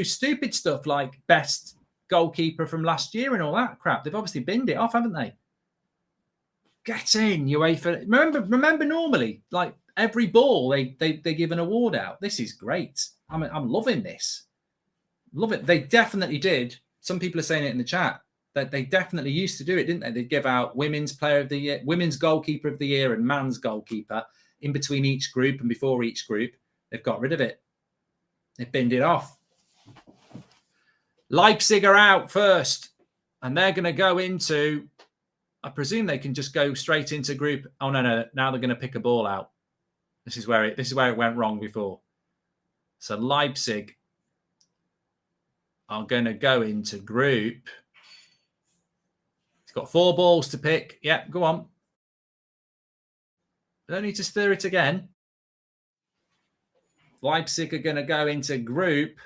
stupid stuff like best goalkeeper from last year and all that crap. They've obviously binned it off, haven't they? Get in, UEFA. Remember normally, like every ball, they give an award out. This is great. I'm loving this. Love it. They definitely did. Some people are saying it in the chat that they definitely used to do it, didn't they? They'd give out women's player of the year, women's goalkeeper of the year, and man's goalkeeper in between each group and before each group. They've got rid of it. They've binned it off. Leipzig are out first, and they're going to go into. I presume they can just go straight into group. Oh no! Now they're going to pick a ball out. This is where it went wrong before. So Leipzig are going to go into group. It's got 4 balls to pick. Yeah, go on. I don't need to stir it again. Leipzig are going to go into group.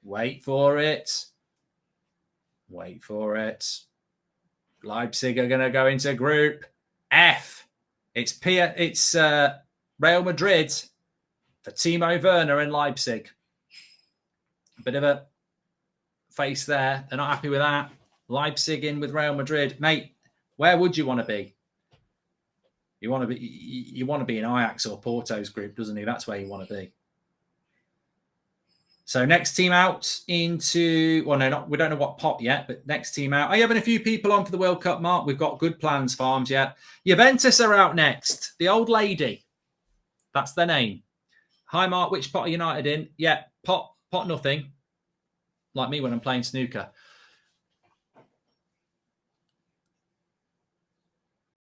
Wait for it. Wait for it. Leipzig are going to go into group F. It's Real Madrid for Timo Werner and Leipzig. A bit of a face there. They're not happy with that. Leipzig in with Real Madrid. Mate, where would you want to be? You want to be in Ajax or Porto's group, doesn't he? That's where you want to be. So next team out into, well, no, we don't know what pot yet, but next team out. Are you having a few people on for the World Cup, Mark? We've got good plans, Farms, yet. Juventus are out next. The old lady. That's their name. Hi, Mark. Which pot are United in? Yeah, pot nothing. Like me when I'm playing snooker.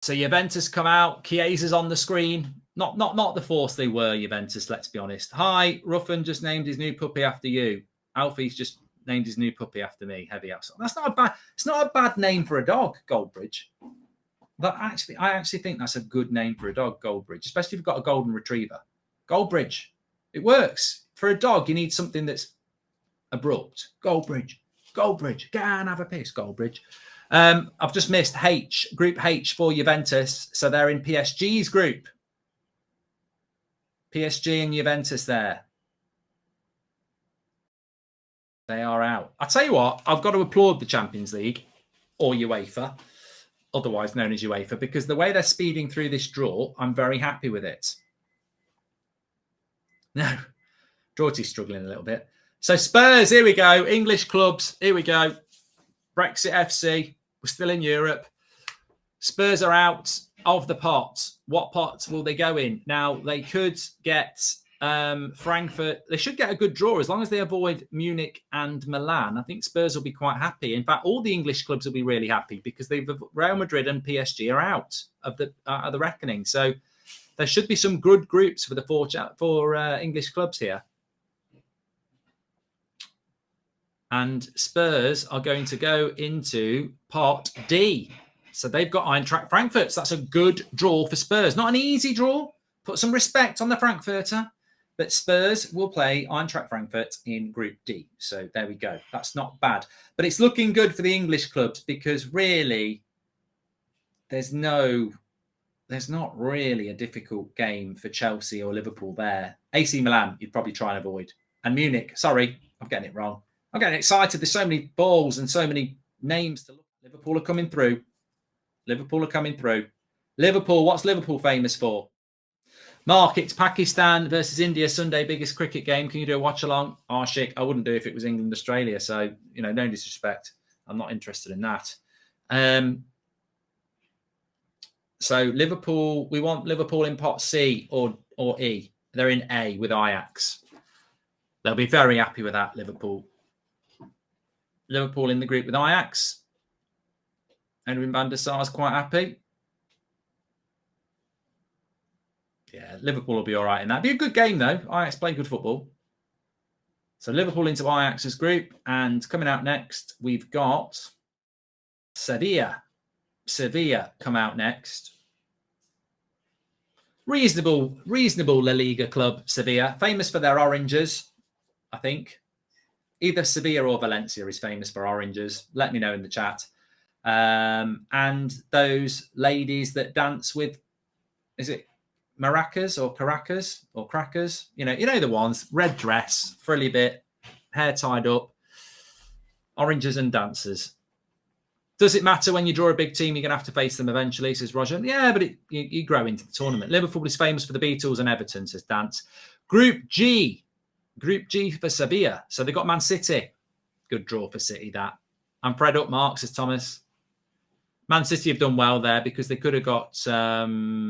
So Juventus come out. Chiesa's on the screen. Not the force they were, Juventus, let's be honest. Hi, Ruffin just named his new puppy after you. Alfie's just named his new puppy after me. Heavy outside. It's not a bad name for a dog, Goldbridge. I actually think that's a good name for a dog, Goldbridge, especially if you've got a golden retriever. Goldbridge. It works. For a dog, you need something that's abrupt. Goldbridge. Go and have a piss, Goldbridge. I've just missed Group H for Juventus. So they're in PSG's group. PSG and Juventus there. They are out. I'll tell you what, I've got to applaud the Champions League or UEFA, otherwise known as UEFA, because the way they're speeding through this draw, I'm very happy with it. No, Georgie's struggling a little bit. So Spurs, here we go. English clubs, here we go. Brexit FC, we're still in Europe. Spurs are out of the pot. What pot will they go in? Now, they could get Frankfurt. They should get a good draw as long as they avoid Munich and Milan. I think Spurs will be quite happy. In fact, all the English clubs will be really happy because Real Madrid and PSG are out of the reckoning. So there should be some good groups for the four English clubs here. And Spurs are going to go into pot D. So they've got Eintracht Frankfurt. So that's a good draw for Spurs. Not an easy draw. Put some respect on the Frankfurter. But Spurs will play Eintracht Frankfurt in Group D. So there we go. That's not bad. But it's looking good for the English clubs because really there's not really a difficult game for Chelsea or Liverpool there. AC Milan, you'd probably try and avoid. And Munich, sorry, I'm getting it wrong. I'm getting excited. There's so many balls and so many names to look. Liverpool are coming through. Liverpool, what's Liverpool famous for? Mark, it's Pakistan versus India, Sunday, biggest cricket game. Can you do a watch along? Ashik, I wouldn't do if it was England, Australia. So, no disrespect. I'm not interested in that. So Liverpool, we want Liverpool in pot C or E. They're in A with Ajax. They'll be very happy with that, Liverpool. Liverpool in the group with Ajax. Edwin van der Sar is quite happy. Yeah, Liverpool will be all right in that. Be a good game, though. Ajax play good football. So Liverpool into Ajax's group. And coming out next, we've got Sevilla. Sevilla come out next. Reasonable La Liga club, Sevilla. Famous for their oranges, I think. Either Sevilla or Valencia is famous for oranges. Let me know in the chat. And those ladies that dance with, is it maracas or caracas or crackers? You know the ones. Red dress, frilly bit, hair tied up, oranges and dancers. Does it matter when you draw a big team? You're going to have to face them eventually, says Roger. Yeah, but you grow into the tournament. Liverpool is famous for the Beatles and Everton, says Dance. Group G for Sevilla. So they got Man City. Good draw for City, that. I'm Fred up, Mark, says Thomas. Man City have done well there because they could have got Atletico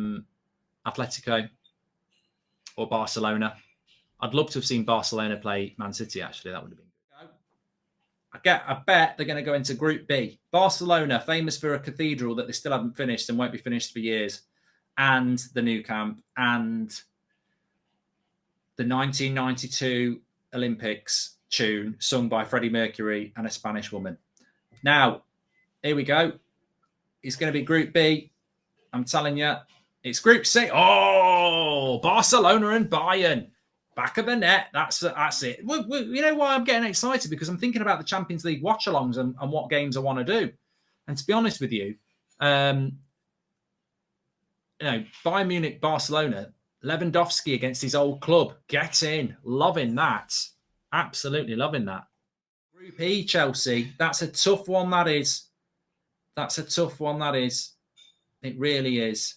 or Barcelona. I'd love to have seen Barcelona play Man City, actually. That would have been good. I bet they're going to go into Group B. Barcelona, famous for a cathedral that they still haven't finished and won't be finished for years, and the Nou Camp, and the 1992 Olympics tune sung by Freddie Mercury and a Spanish woman. Now, here we go. It's going to be Group B. I'm telling you, it's Group C. Oh, Barcelona and Bayern. Back of the net. That's it. Well, you know why I'm getting excited? Because I'm thinking about the Champions League watch-alongs and what games I want to do. And to be honest with you, Bayern Munich, Barcelona, Lewandowski against his old club. Get in. Loving that. Absolutely loving that. Group E, Chelsea. That's a tough one, that is. That's a tough one, that is. It really is.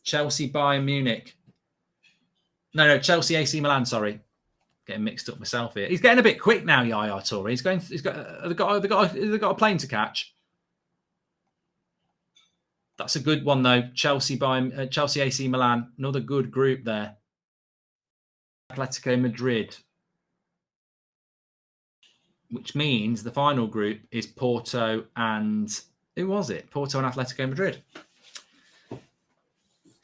Chelsea, Bayern Munich. No, Chelsea, AC Milan. Sorry, getting mixed up myself here. He's getting a bit quick now, Yaya Toure. He's got a plane to catch. That's a good one though. Chelsea, AC Milan. Another good group there. Atletico Madrid, which means the final group is Porto and who was it? Porto and Atletico Madrid.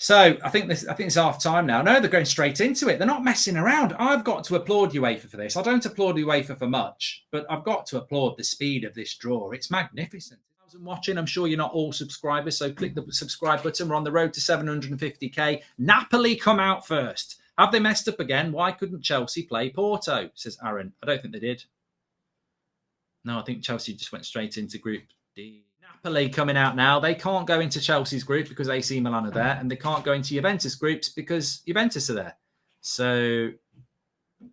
So I think it's half time now. No, they're going straight into it. They're not messing around. I've got to applaud UEFA for this. I don't applaud UEFA for much, but I've got to applaud the speed of this draw. It's magnificent. Watching, I'm sure you're not all subscribers, so click the subscribe button. We're on the road to 750k. Napoli come out first. Have they messed up again? Why couldn't Chelsea play Porto? Says Aaron. I don't think they did. No, I think Chelsea just went straight into Group D. Napoli coming out now. They can't go into Chelsea's group because AC Milan are there, and they can't go into Juventus groups because Juventus are there. So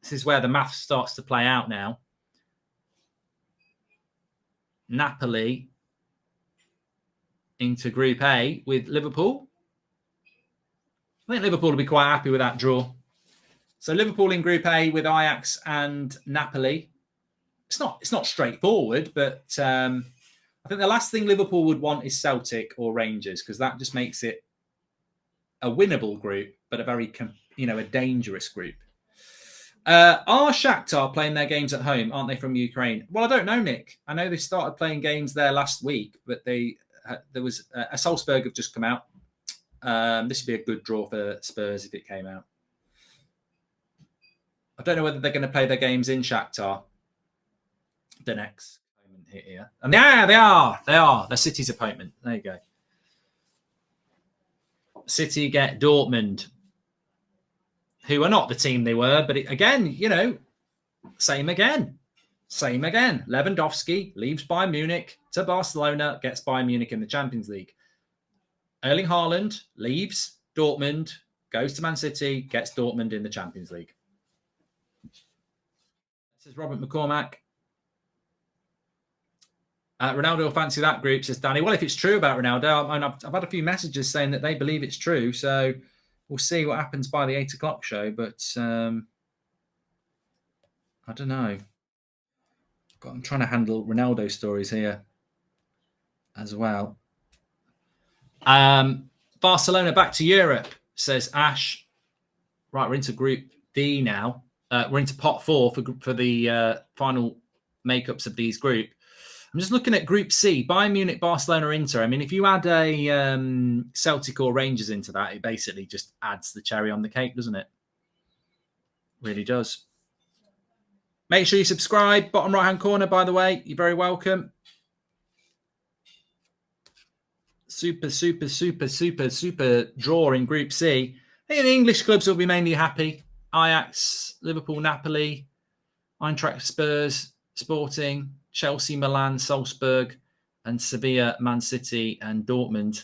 this is where the math starts to play out now. Napoli into Group A with Liverpool. I think Liverpool will be quite happy with that draw. So Liverpool in Group A with Ajax and Napoli. It's not straightforward, but I think the last thing Liverpool would want is Celtic or Rangers, because that just makes it a winnable group, but a very a dangerous group. Are Shakhtar playing their games at home? Aren't they from Ukraine? Well, I don't know, Nick. I know they started playing games there last week, but there was a Salzburg have just come out. This would be a good draw for Spurs if it came out. I don't know whether they're going to play their games in Shakhtar. The next opponent here. And they are. They're City's opponent. There you go. City get Dortmund, who are not the team they were, but same again. Lewandowski leaves Bayern Munich to Barcelona, gets Bayern Munich in the Champions League. Erling Haaland leaves Dortmund, goes to Man City, gets Dortmund in the Champions League. This is Robert McCormack. Ronaldo will fancy that group, says Danny. Well, if it's true about Ronaldo, I've had a few messages saying that they believe it's true. So we'll see what happens by the 8 o'clock show. But I don't know. I'm trying to handle Ronaldo stories here as well. Barcelona back to Europe, says Ash. Right, we're into Group D now. We're into pot 4 for the final makeups of these groups. I'm just looking at Group C, Bayern Munich, Barcelona, Inter. I mean, if you add a Celtic or Rangers into that, it basically just adds the cherry on the cake, doesn't it? Really does. Make sure you subscribe. Bottom right-hand corner, by the way. You're very welcome. Super draw in Group C. I think the English clubs will be mainly happy. Ajax, Liverpool, Napoli, Eintracht, Spurs, Sporting, Chelsea, Milan, Salzburg, and Sevilla, Man City, and Dortmund.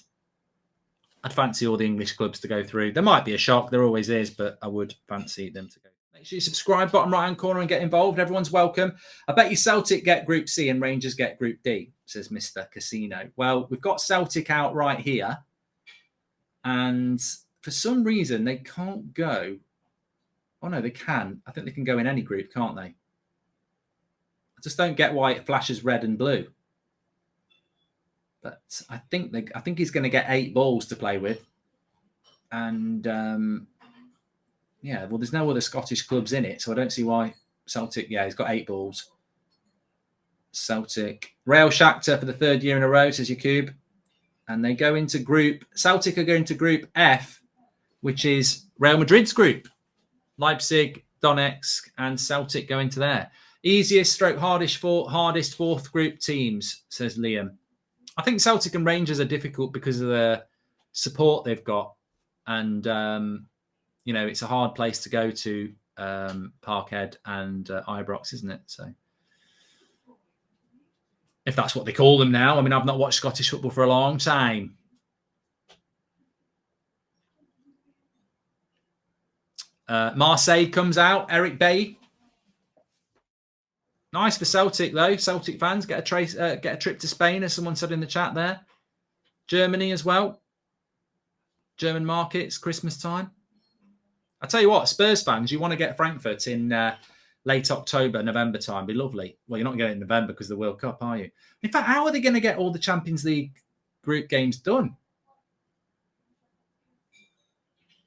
I'd fancy all the English clubs to go through. There might be a shock. There always is, but I would fancy them to go. Make sure you subscribe, bottom right-hand corner, and get involved. Everyone's welcome. I bet you Celtic get Group C and Rangers get Group D, says Mr. Casino. Well, we've got Celtic out right here. And for some reason, they can't go. Oh, no, they can. I think they can go in any group, can't they? I just don't get why it flashes red and blue. But I think he's going to get 8 balls to play with. And, yeah, well, there's no other Scottish clubs in it, so I don't see why Celtic... Yeah, he's got 8 balls. Celtic. Real Shakhtar for the 3rd year in a row, says Yakub. And they go into group... Celtic are going to Group F, which is Real Madrid's group. Leipzig, Donetsk, and Celtic go into there. Easiest stroke hardest 4th group teams, says Liam. I think Celtic and Rangers are difficult because of the support they've got. And, you know, it's a hard place to go to, Parkhead and Ibrox, isn't it? So, if that's what they call them now. I mean, I've not watched Scottish football for a long time. Marseille comes out. Eric Bay. Nice for Celtic, though. Celtic fans get a trip to Spain, as someone said in the chat there. Germany as well. German markets, Christmas time. I tell you what, Spurs fans, you want to get Frankfurt in late October, November time. Be lovely. Well, you're not getting it in November because of the World Cup, are you? In fact, how are they going to get all the Champions League group games done?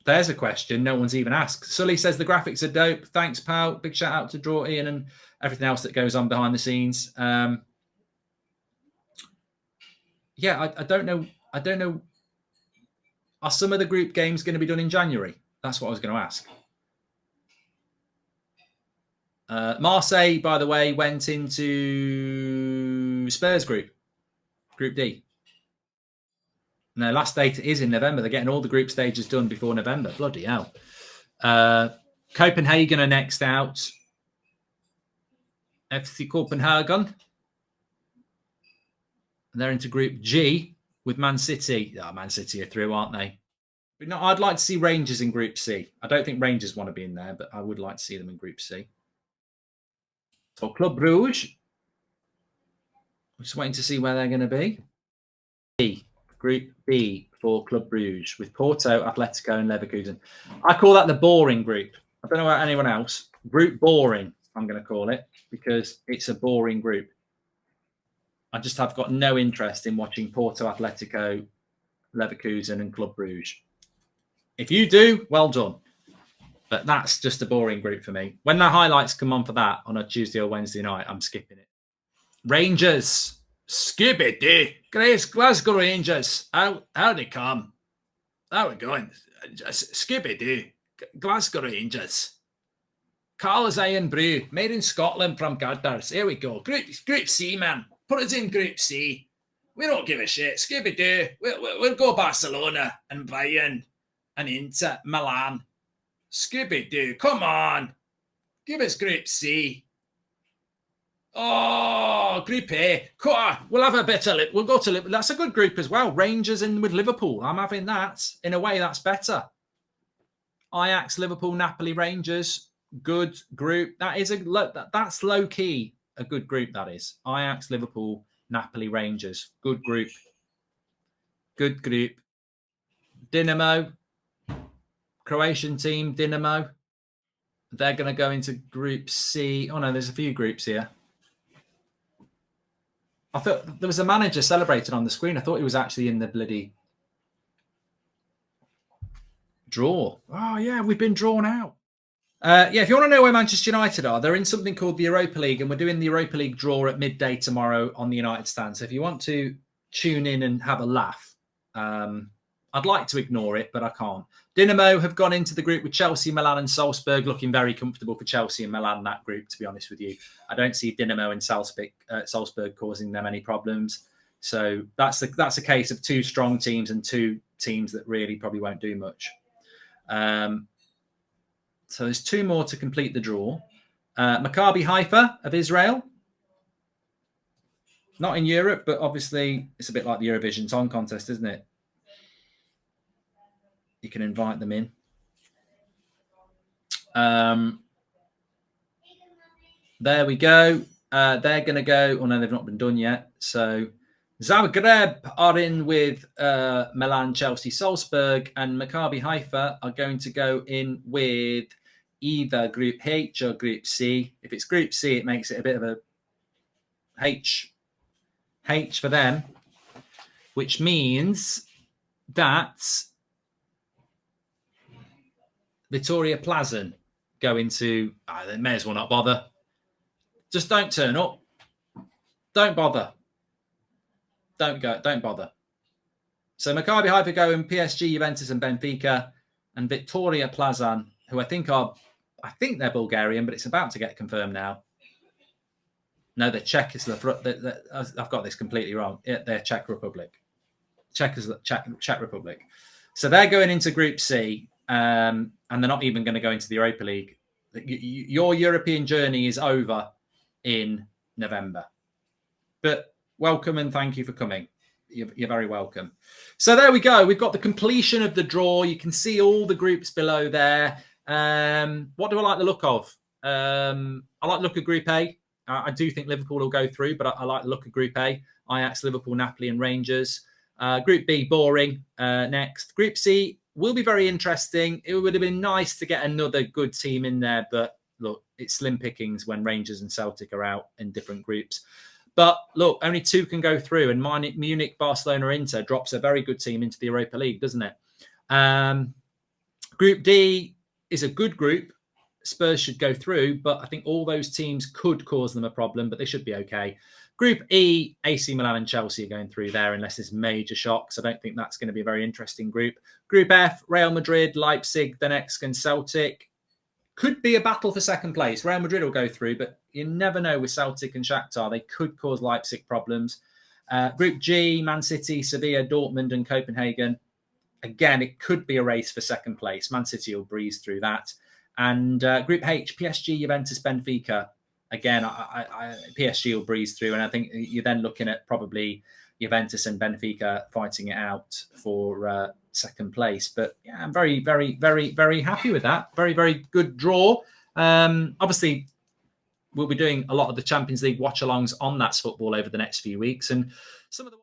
There's a question no one's even asked. Sully says the graphics are dope. Thanks, pal. Big shout out to Draw Ian and everything else that goes on behind the scenes. Yeah, I don't know. I don't know. Are some of the group games going to be done in January? That's what I was going to ask. Marseille, by the way, went into Spurs group, Group D. No, last date is in November. They're getting all the group stages done before November. Bloody hell. Copenhagen are next out. FC Copenhagen. And they're into Group G with Man City. Oh, Man City are through, aren't they? But no, I'd like to see Rangers in Group C. I don't think Rangers want to be in there, but I would like to see them in Group C. So Club Brugge. We're just waiting to see where they're going to be. Group B for Club Brugge with Porto, Atletico, and Leverkusen. I call that the boring group. I don't know about anyone else. Group boring, I'm going to call it, because it's a boring group. I just have got no interest in watching Porto, Atletico, Leverkusen, and Club Brugge. If you do, well done. But that's just a boring group for me. When the highlights come on for that on a Tuesday or Wednesday night, I'm skipping it. Rangers. Skibidi. Glasgow Rangers. How they come? How we going? Skibidi. Glasgow Rangers. Carlos Iron Brew. Made in Scotland from Gardars. Here we go. Group C, man. Put us in Group C. We don't give a shit. Skibidi. We'll go Barcelona and Bayern and Inter Milan. Scooby-Doo, come on. Give us Group C. Oh, Group A. Come on. We'll have a better... We'll go to Liverpool. That's a good group as well. Rangers in with Liverpool. I'm having that. In a way, that's better. Ajax, Liverpool, Napoli, Rangers. Good group. That's low-key a good group, that is. Ajax, Liverpool, Napoli, Rangers. Good group. Good group. Dinamo. Croatian team, Dinamo. They're going to go into Group C. Oh, no, there's a few groups here. I thought there was a manager celebrated on the screen. I thought he was actually in the bloody draw. Oh, yeah, we've been drawn out. Yeah, if you want to know where Manchester United are, they're in something called the Europa League, and we're doing the Europa League draw at midday tomorrow on the United Stand. So if you want to tune in and have a laugh, I'd like to ignore it, but I can't. Dinamo have gone into the group with Chelsea, Milan and Salzburg, looking very comfortable for Chelsea and Milan, that group, to be honest with you. I don't see Dinamo and Salzburg causing them any problems. So that's a case of 2 strong teams and 2 teams that really probably won't do much. So there's 2 more to complete the draw. Maccabi Haifa of Israel. Not in Europe, but obviously it's a bit like the Eurovision Song Contest, isn't it? You can invite them in. There we go. They're going to go. Oh, no, they've not been done yet. So Zagreb are in with Milan, Chelsea, Salzburg, and Maccabi Haifa are going to go in with either Group H or Group C. If it's Group C, it makes it a bit of a H for them, which means that Victoria Plazen go into. They may as well not bother. Just don't turn up. Don't bother. Don't go. Don't bother. So Maccabi Haifa go in PSG, Juventus, and Benfica, and Victoria Plazan, who I think they're Bulgarian, but it's about to get confirmed now. No, they're Czech. I've got this completely wrong. They're Czech Republic. Czech Republic. So they're going into Group C, and they're not even going to go into the Europa League. Your European journey is over in November. But welcome and thank you for coming. You're very welcome. So there we go. We've got the completion of the draw. You can see all the groups below there. What do I like the look of? I like the look of Group A. I do think Liverpool will go through, but I like the look of Group A. Ajax, Liverpool, Napoli, and Rangers. Group B, boring. Next. Group C will be very interesting. It would have been nice to get another good team in there, but look, it's slim pickings when Rangers and Celtic are out in different groups. But look, only two can go through, and Munich, Barcelona, Inter drops a very good team into the Europa League, doesn't it? Group D is a good group. Spurs should go through, but I think all those teams could cause them a problem, but they should be okay. Group E, AC Milan and Chelsea are going through there unless there's major shocks. I don't think that's going to be a very interesting group. Group F, Real Madrid, Leipzig, Donetsk, and Celtic. Could be a battle for second place. Real Madrid will go through, but you never know with Celtic and Shakhtar. They could cause Leipzig problems. Group G, Man City, Sevilla, Dortmund, and Copenhagen. Again, it could be a race for second place. Man City will breeze through that. And Group H, PSG, Juventus, Benfica. Again, PSG will breeze through. And I think you're then looking at probably Juventus and Benfica fighting it out for second place. But yeah, I'm very, very, very, very happy with that. Very, very good draw. Obviously, we'll be doing a lot of the Champions League watch-alongs on That's Football over the next few weeks. And some of the